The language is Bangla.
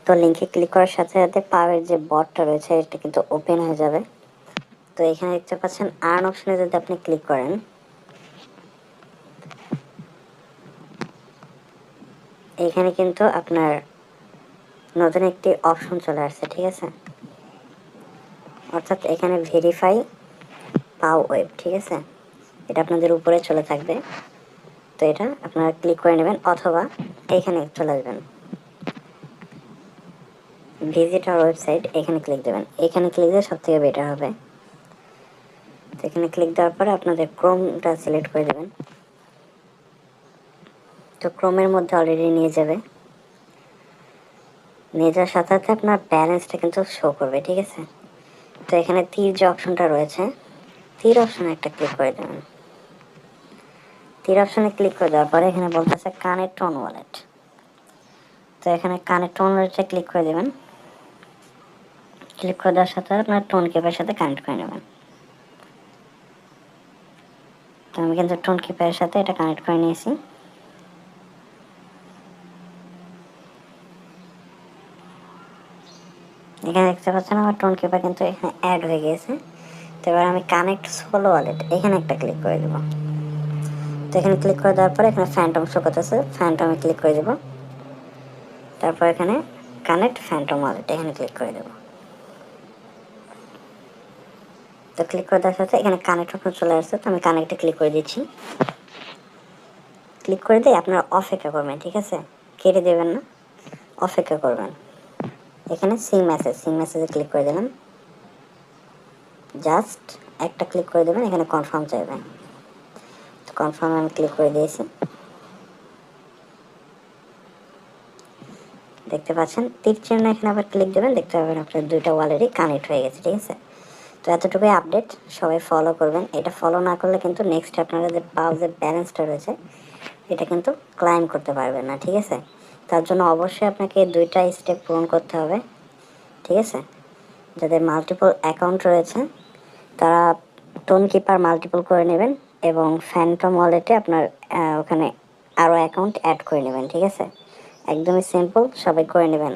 তো লিঙ্কে ক্লিক করার সাথে সাথে পাওয়ের যে বটটা রয়েছে এটা কিন্তু ওপেন হয়ে যাবে। তো এখানে দেখতে পাচ্ছেন আর্ন অপশনে যদি আপনি ক্লিক করেন, এখানে কিন্তু আপনার নতুন একটি অপশন চলে আসছে, ঠিক আছে। অর্থাৎ এখানে ভেরিফাই পাও ওয়েব, ঠিক আছে, এটা আপনাদের উপরে চলে থাকবে। তো এটা আপনারা ক্লিক করে নেবেন, অথবা এখানে চলে আসবেন ভিজিট আওয়ার ওয়েবসাইট, এখানে ক্লিক দেবেন। এখানে ক্লিক দিলে সব থেকে বেটার হবে। তো এখানে ক্লিক দেওয়ার পরে আপনাদের ক্রোমটা সিলেক্ট করে দেবেন। তো ক্রোমের মধ্যে অলরেডি নিয়ে যাবে, নিয়ে যাওয়ার সাথে সাথে আপনার ব্যালেন্সটা কিন্তু শো করবে, ঠিক আছে। তো এখানে তীর যে অপশনটা রয়েছে, তীর অপশনে একটা ক্লিক করে দেবেন। তীর অপশনে ক্লিক করে দেওয়ার পরে এখানে বলতেছে কানেক্ট অন ওয়ালেট। তো এখানে কানেক্ট অন ওয়ালেটে ক্লিক করে দেবেন। ক্লিক করে দেওয়ার সাথে আপনার টোন কিপারের সাথে কানেক্ট করে নেবেন। তো আমি কিন্তু টোন কিপারের সাথে এটা কানেক্ট করে নিয়েছি। এখানে দেখতে পাচ্ছেন আমার টোন কিপার কিন্তু এখানে অ্যাড হয়ে গিয়েছে। তো এবার আমি কানেক্ট সোলো ওয়ালেট এখানে একটা ক্লিক করে দেবো। তো এখানে ক্লিক করে দেওয়ার পরে এখানে ফ্যান্টম শো করতেছে, ফ্যান্টমে ক্লিক করে দেবো। তারপর এখানে কানেক্ট ফ্যান্টম ওয়ালেট এখানে ক্লিক করে দেবো। তো ক্লিক করে দেওয়ার সাথে এখানে কানেক্ট অপশন চলে আসছে। তো আমি কানেক্টে ক্লিক করে দিচ্ছি। ক্লিক করে দিয়ে আপনারা অপেক্ষা করবেন, ঠিক আছে, কেটে দেবেন না, অপেক্ষা করবেন। এখানে সি মেসেজে ক্লিক করে দিলাম, জাস্ট একটা ক্লিক করে দেবেন। এখানে কনফার্ম চাইবেন, তো কনফার্মে আমি ক্লিক করে দিয়েছি। দেখতে পাচ্ছেন তীর চিহ্ন, এখানে আবার ক্লিক দেবেন, দেখতে পাবেন আপনার দুইটা ওয়ালেটই কানেক্ট হয়ে গেছে, ঠিক আছে। তো এতটুকুই আপডেট, সবাই ফলো করবেন। এটা ফলো না করলে কিন্তু নেক্সট আপনারা যে পাওয়ার ব্যালেন্সটা রয়েছে এটা কিন্তু ক্লাইম করতে পারবেন না, ঠিক আছে। তার জন্য অবশ্যই আপনাকে দুইটা স্টেপ পূরণ করতে হবে, ঠিক আছে। যাদের মাল্টিপল অ্যাকাউন্ট রয়েছে তারা টোন কিপার মাল্টিপল করে নেবেন এবং ফ্যান্টম ওয়ালেটে আপনার ওখানে আরও অ্যাকাউন্ট অ্যাড করে নেবেন, ঠিক আছে। একদমই সিম্পল, সবাই করে নেবেন।